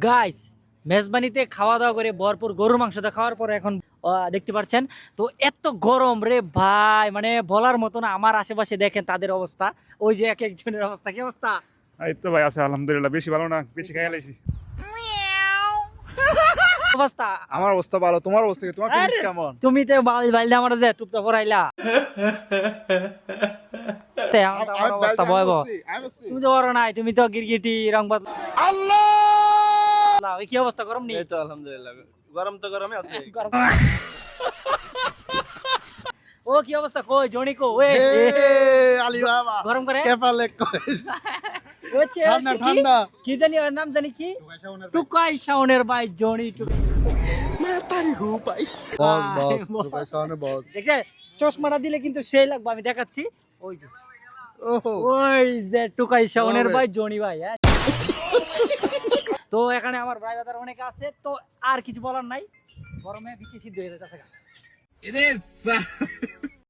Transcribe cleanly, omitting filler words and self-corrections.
Guys মেজবানিতে খাওয়া দাওয়া করে ভরপুর গরুর মাংসটা খাওয়ার পরে এখন দেখতে পাচ্ছেন তো এত গরম রে ভাই, মানে বলার মতো না। আমার আশেপাশে দেখেন তাদের অবস্থা, ওই যে এক একজনের অবস্থা। কি অবস্থা? এই তো ভাই আছে আলহামদুলিল্লাহ, বেশি ভালো না, বেশি খাইয়া লাইছি। অবস্থা? আমার অবস্থা ভালো, তোমার অবস্থা কি? তোমার আরে, ফিলিংস কেমন? তুমি তো বাইলে আমার যে টুপটা পরাইলা। আমার অবস্থা ভয়াবহ। তুমি তো বড় নাই, তুমি তো গিরগিটি রংবাদ। আল্লাহ, কি অবস্থা? গরম নেই? এই তো আলহামদুলিল্লাহ, গরম তো গরমই আছে। ও কি অবস্থা? কই জনি কো? ওই আলী বাবা গরম করে কেপালে কইস। হচ্ছে ঠান্ডা ঠান্ডা। কি জানি ওর নাম, জানি কি, টুকাই শাওনের ভাই জনি। বস বস টুকাই সামনে বস। দেখে চশমাটা দিলে কিন্তু সেই লাগবে, আমি দেখাচ্ছি। ওই যে ওহো ওই যে টুকাই শাওনের ভাই জনি ভাই। হ্যাঁ, তো এখানে আমার ভাই বাদার অনেক আছে, তো আর কিছু বলার নাই। গরমে বিচি সিদ্ধ হয়ে যাচ্ছে।